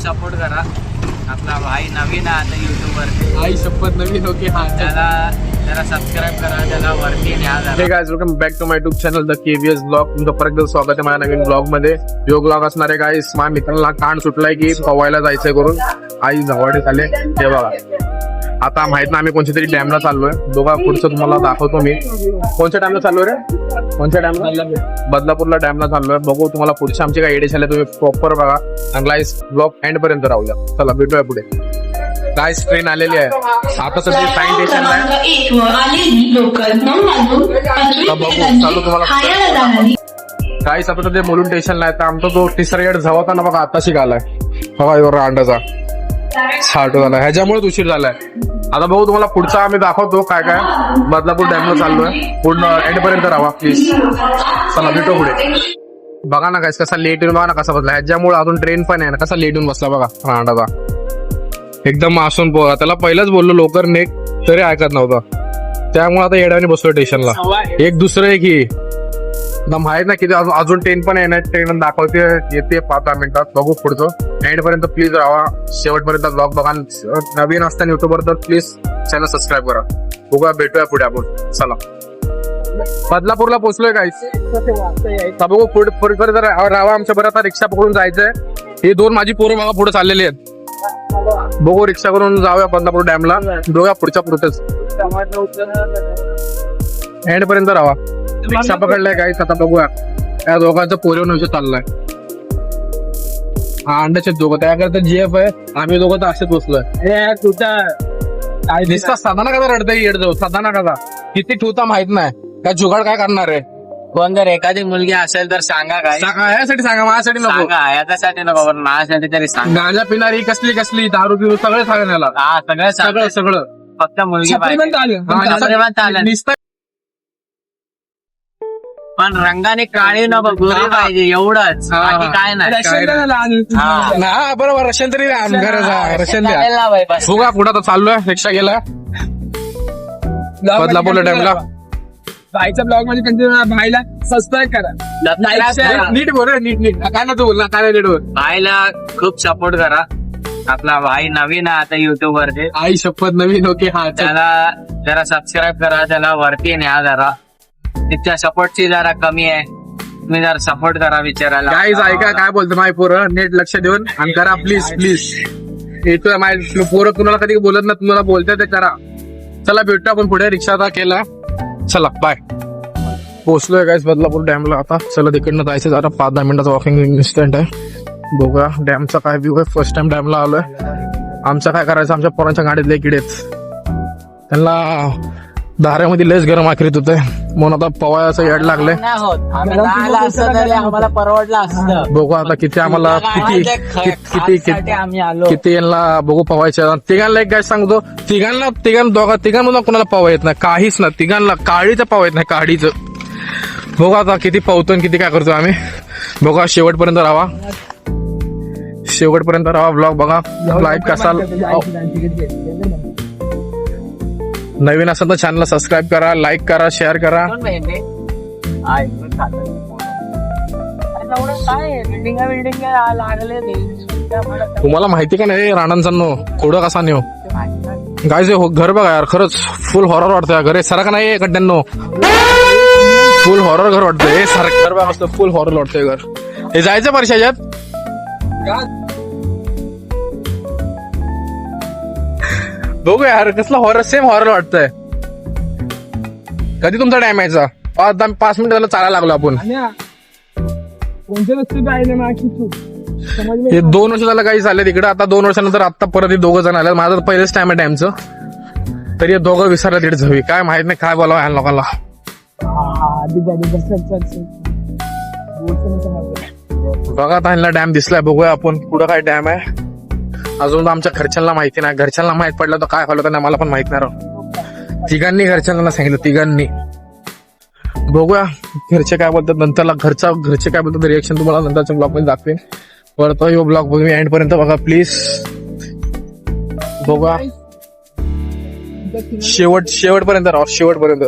Support करा. आपला भाई नवीन आहे आता युट्यूबवर. आई शपथ नवीन ओके. हा त्याला जरा सबस्क्राईब करा, त्याला वरती न्या जरा. Hey guys, welcome back to my YouTube channel the KVS blog. तुमचं परत एकदा स्वागत आहे माझ्या नवीन ब्लॉग मध्ये. यो ब्लॉग असणार आहे गाइस. माझ्या मित्रांना कान सुटलाय की पवायला जायचंय करून. आई जवळ झाले ते बघा. आता माहित ना आम्ही कोणत्या तरी डॅमला चाललोय. दोघा पुढचं तुम्हाला दाखवतो मी. कोणत्या डॅमला चाललोय रे? कोणत्या डॅमला? बदलापूरला डॅमला चाललोय. बघू तुम्हाला पुढचे आमचे काही एडे झाले तुम्ही प्रॉपर बघा. आणि गाइस ब्लॉग एंड पर्यंत राहूया. चला भेटूया पुढे. गाइस ट्रेन आलेली आहे आता सध्या साईन स्टेशनला आहे. बघू चालू तुम्हाला. गाइस आता सध्या मुलुंड स्टेशनला आहे. तर आमचा जो तिसरा येड झवाता ना बघा आता शिकालाय. बघा एवढा अंडाचा छाटो झाला. ह्याच्यामुळेच उशीर झालाय. आता बघू तुम्हाला पुढचा आम्ही दाखवतो काय काय. बदलापूर डॅमला चाललोय. पूर्ण एंड पर्यंत राहा प्लीज. चला भेटू पुढे. बघा ना गाइस कसा लेट येऊन बघा ना कसा बसला. ह्याच्यामुळे अजून ट्रेन पण आहे ना कसा लेट येऊन बसला बघा रांडाचा. एकदम मासून पोहा. त्याला पहिलाच बोललो लवकर नेक तरी ऐकत नव्हता. त्यामुळे आता येड्याने बसलो स्टेशनला. एक दुसरं एक ही माहित ना किती अजून ट्रेन पण आहे ना. ट्रेन दाखवते येते 5-10 मिनिटात. बघू पुढचं एंड पर्यंत प्लीज राहा. शेवटपर्यंत ब्लॉग बघा. नवीन असताना युट्यूबवर तर प्लीज चॅनल सबस्क्राईब करा. बघूया भेटूया पुढे आपण. चला बदलापूरला पोहोचलोय गाइस. बघू पुढे राहा आमच्या बरं. आता रिक्षा पकडून जायचंय. हे दोन माझी पोरं बघा पुढे चाललेली आहेत. बघू रिक्षा करून जाऊया बदलापूर डॅमला. बघूया पुढच्या पुढेच एंड पर्यंत राहा. रिक्षा पकडलाय गाइस. आता बघूया या दोघांचं पोरीवर विषय चाललाय. हा अंड्याचे दोघं त्याकरता जीएफ आहे. आम्ही दोघं तर असेच बसलोय. तुझा दिसता साधाना कसा रडतय येड जाऊ. साधाना कसा किती ठेवता माहित नाही. काय जुगाड काय करणार आहे. कोण जर एखादी मुलगी असेल तर सांगा. काय यासाठी सांगा माझ्यासाठी नको. सांगा याच्यासाठी नको पण माझ्यासाठी तरी सांगा. गांजा पिणारी कसली दारू पिऊ सगळं सांगा याला. हा सगळं सगळं सगळं फक्त मुलगी पाहिजे. पण रंगाने काळी नको गोरी पाहिजे एवढंच. बाकी काय नाही. बरोबर. रशन तरी रशन द्या. चालेल ना बाई बस. बघा पुढे आता चाललोय. रिक्षा गेला बदलापूर डॅमला. भाईच्या ब्लॉग मध्ये कंटिन्यू. भाईला सबस्क्राईब करा. नीट बोल नीट काय ना तू बोल ना काय नीट बोल. भाईला खूप सपोर्ट करा. आपला भाई नवीन आहे आता युट्यूबवरती. आई शपथ नवीन ओके. हा त्याला जरा सबस्क्राईब करा, त्याला वरती न्या जरा. तिच्या सपोर्टची जरा कमी आहे. तुम्ही जरा सपोर्ट करा विचारायला. गाईज ऐका काय बोलतो माझी पोरं. नेट लक्ष देऊन आणि करा प्लीज प्लीज. येतोय माझी पोरं तुम्हाला कधी बोलत ना. तुम्हाला बोलतोय ते करा. चला भेटतो आपण पुढे. रिक्षा आता केला. चला बाय. पोहोचलोय गाईज बदलापूर डॅमला. आता चला तिकडनं जायचं जरा. 5-10 मिनिटाचा वॉकिंग इन्स्टंट आहे. बघूया डॅमचा काय व्ह्यू आहे. फर्स्ट टाइम डॅमला आलोय. आमचं काय करायचं. आमच्या पोरांच्या गाडीतले किडेच त्यांना धाऱ्यामध्ये लयच गरम आखरीत होतंय. म्हणून आता पवायचं येड लागलंय. आम्हाला परवडलं असतं. बघू आता किती आम्हाला किती यांना बघू पवायचं. तिघांना एक काय सांगतो. तिघांमधून कोणाला पवा येत नाही. काहीच ना. तिघांना काळीचं पाव येत नाही. काळीचं. बघू आता किती पावतो आणि किती काय करतो आम्ही. बघा शेवटपर्यंत राहा. शेवटपर्यंत राहा. ब्लॉग बघा. लाईक कसाल. नवीन असेल तर चॅनलला सबस्क्राईब करा, लाईक करा, शेअर करा. तुम्हाला माहिती का नाही राणांचांनो कोडं कसा नेऊ. गाईज घर बघा यार. खरंच फुल हॉरर वाटतंय घर. सर का नाही गड्ड्यांनो. फुल हॉरर घर वाटतंय. सर घर बघा फुल हॉरर वाटतंय घर. हे जायचं परिषदेत. बघू यार कसला हॉरर. सेम हॉरर वाटतंय. कधी तुमचा टाइम यायचा. 5 मिनिट झालं चालायला लागलो आपण. हे 2 वर्ष झालं काही झालं तिकडे. आता 2 वर्षानंतर आता परत हे 2 जण आले. माझं पहिलेच टाइम आहे टाइमचं. तरी हे 2 विसरलं तिथे झवी. काय माहित नाही काय बोलावं ह्या लोकांना. बघा आता ह्यांना डॅम दिसलाय. बघूया आपण पुढं काय डॅम आहे. अजून आमच्या घरच्यांना माहिती नाही. घरच्यांना माहित पडलं तर काय झालं तर आम्हाला पण माहित नाही. तिघांनी घरच्यांना सांगितलं. तिघांनी. बघूया घरचे काय बोलतात. नंतरला घरचे काय बोलतात रिएक्शन तुम्हाला नंतरच्या ब्लॉग मध्ये दाखवेन. परत यो ब्लॉग बघून एंड पर्यंत बघा प्लीज. बघा शेवटपर्यंत राहा. शेवटपर्यंत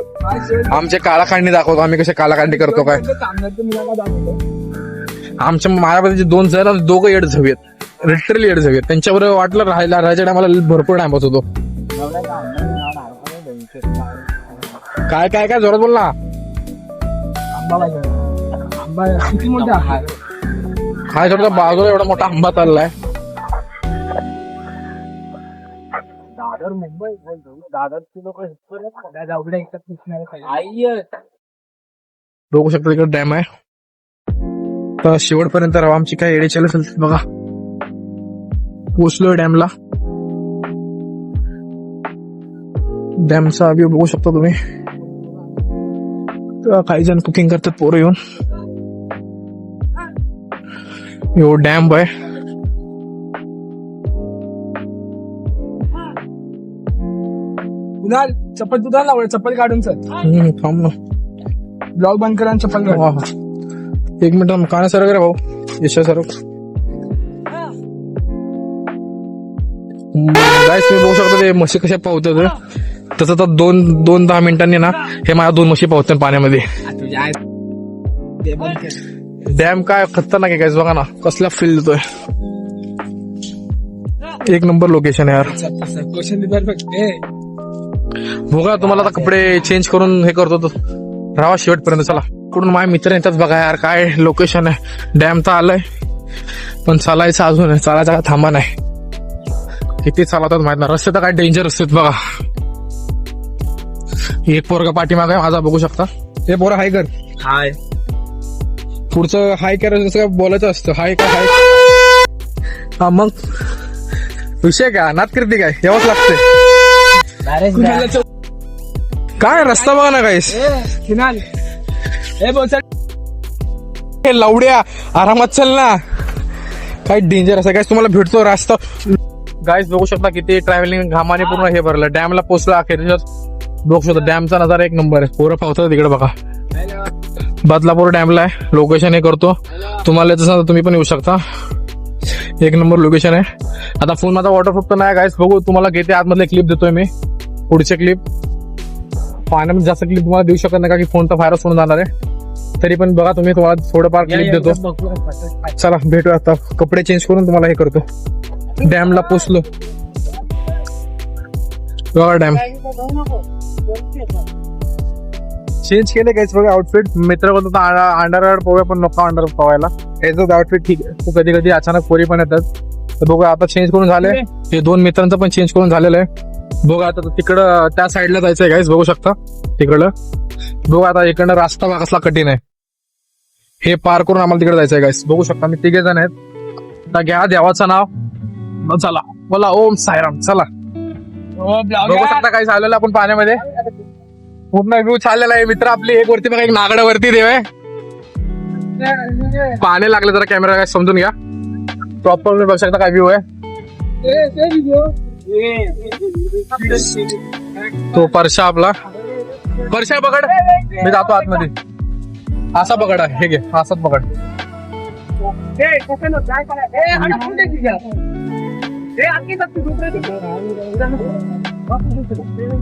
आमचे काळाखांडी दाखवतो. आम्ही कसे काळाखांडी करतो काय. आमच्या माझ्यामध्ये 2 जण 2 येड झवेत. लिटरली येड सगळे. त्यांच्याबरोबर वाटलं राहायच्या टायमाला भरपूर टाइमपास होतो. काय काय काय जोरात बोल ना. आंबा किती मोठा आहे. हा छोटा बाजूला एवढा मोठा आंबा चाललाय. दादर मुंबई दादरची लोक बघू शकता तिकडे डॅम आहे. तर शेवटपर्यंत राहा. आमची काय एडी चालू असेल बघा. पोचलोय डॅमला. डॅमचा व्ह्यू बघू शकता तुम्ही. काही जण कुकिंग करतात पोरं येऊन. यो डॅम आहे. कुणाल चप्पल तुझा लावलं. चप्पल काढून सर थांब ना. ब्लॉग बंद करा आणि चप्पल काढ. वा. एक मिनिट काना सर वगैरे भाऊ. यशा सर गाईस तुम्ही बघू शकता ते म्हशी कशा पावतात. तसं तर दोन 10 मिनिटांनी ना हे माझ्या 2 म्हशी पावतात पाण्यामध्ये. डॅम काय खतरनाक आहे. बघा ना कसला फील देतोय. एक नंबर लोकेशन आहे यार. बघा तुम्हाला आता कपडे चेंज करून हे करतो राहा शेवटपर्यंत. चला कुठून माझे मित्र येतात बघा यार. काय लोकेशन आहे. डॅम तर आलंय पण चालायचं अजून आहे. चालायचा काय थांबा नाही. किती चालवतात माहित ना. रस्ते तर काय डेंजर असतात बघा. एक पोरगा पाठीमाग आहे माझा बघू शकता. हे पोरं हाय कर. हाय पुढचं हाय करायचं जसं काय बोलायचं असतं. हाय का हाय. हा मग विषय काय नात करते काय यावंच लागते. काय रस्ता बघा ना गाईस. कुणाल हे लावड्या आरामात चल ना. काय डेंजर असं गाईस. तुम्हाला भेटतो रस्ता. गाईस बघू शकता किती ट्रॅव्हलिंग घामाने पूर्ण हे भरलं. डॅमला पोहोचला अखेर. बघू शकता डॅमचा नजारा एक नंबर आहे. पोरं पावतात तिकडे बघा. बदलापूर डॅमला आहे. लोकेशन हे करतो तुम्हाला तसं तुम्ही पण येऊ शकता. एक नंबर लोकेशन आहे. आता फोन माझा वॉटरप्रूफ तर नाही गाईस. बघू तुम्हाला किती आतमधले क्लिप देतोय मी. पुढचे क्लिप पाण्यामध्ये जास्त क्लिप तुम्हाला देऊ शकत नाही का की फोन तर व्हायरस होऊन जाणार आहे. तरी पण बघा तुम्ही तुम्हाला थोडंफार क्लिप देतो. चला भेटूया आता. कपडे चेंज करून तुम्हाला हे करतो. डॅमला पोचलो बघा. डॅम चेंज केले काहीच बघा आउटफिट. मित्र बोलतो अंडरवेअर पोव्या पण नको अंडर पोवायला. याचं आउटफिट ठीक आहे. कधी कधी अचानक पोरी पण येतात. तर बघा आता चेंज करून झाले. हे 2 मित्रांचं पण चेंज करून झालेलं आहे. बघा आता तिकडं त्या साईडला जायचंय गाईस. बघू शकता तिकडं. बघा आता इकडनं रस्ता बघा कसला कठीण आहे. हे पार करून आम्हाला तिकडे जायचंय गाईस. बघू शकता मी 3 जण आहेत. आता घ्या देवाचं नाव. चला बोला ओम साईराम. चला बघू शकता काही झालेलं आपण पाण्यामध्ये. पूर्ण व्ह्यू चाललेला आहे. मित्र आपली एक वरती बघा. एक नागडावरती देव आहे. पाणी लागलं जरा कॅमेरा काय समजून घ्या. प्रॉपर तुम्ही बघू शकता काय व्ह्यू आहे. तो परशा आपला. परशा पकड. मी जातो आतमध्ये. असा पकड आहे. हे घे असाच पकड.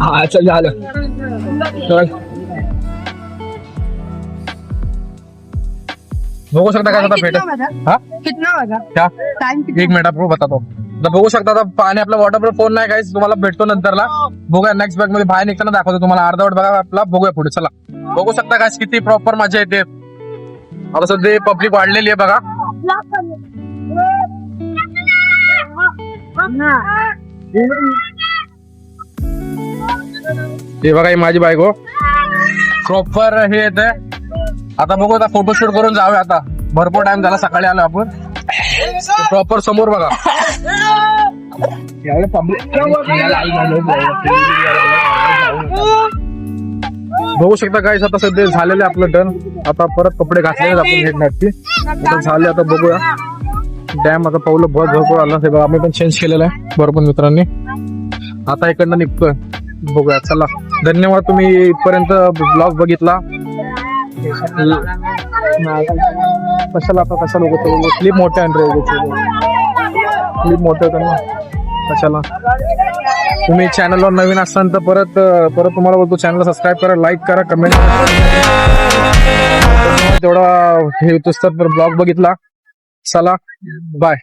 हा चल झालं. बघू शकता काय आता भेट. हा कितना होगा क्या टाइम? एक मिनिट आपको बतातो. तर बघू शकता आता पाणी आपला वॉटरप्रूफ फोन नाही काहीच. तुम्हाला भेटतो नंतरला. बघूया नेक्स्ट बॅग मध्ये बाहेर निघताना दाखवतो तुम्हाला. अर्धवट बघा आपला. बघूया पुढे. चला बघू शकता काय किती प्रॉपर मजा येते. आता सध्या पब्लिक वाढलेली आहे बघा. हे बघा ही माझी बायको. प्रॉपर हे येते. आता बघू आता फोटोशूट करून जाऊया. आता भरपूर टाइम झाला. सकाळी आलो आपण. प्रॉपर समोर बघा. बघू शकता काय आता सध्या झालेलं आपलं डन. आता परत कपडे घातलेले आपण हेड नॅटची. आता झाले. आता बघूया डॅम. आता पावलं भरपूर आला. हे बघा आम्ही पण चेंज केलेलं आहे भरपूर मित्रांनी. आता इकडनं निघतोय. बघूया चला. धन्यवाद तुम्ही इथपर्यंत ब्लॉग बघितला. कशाला आता कशा लोक क्लिप मोठे क्लिप मोठे होतं ना कशाला. तुम्ही चॅनलवर नवीन असाल तर परत तुम्हाला बोलतो चॅनलला सबस्क्राईब करा, लाईक करा, कमेंट तेवढा हे तर ब्लॉग बघितला. चला बाय.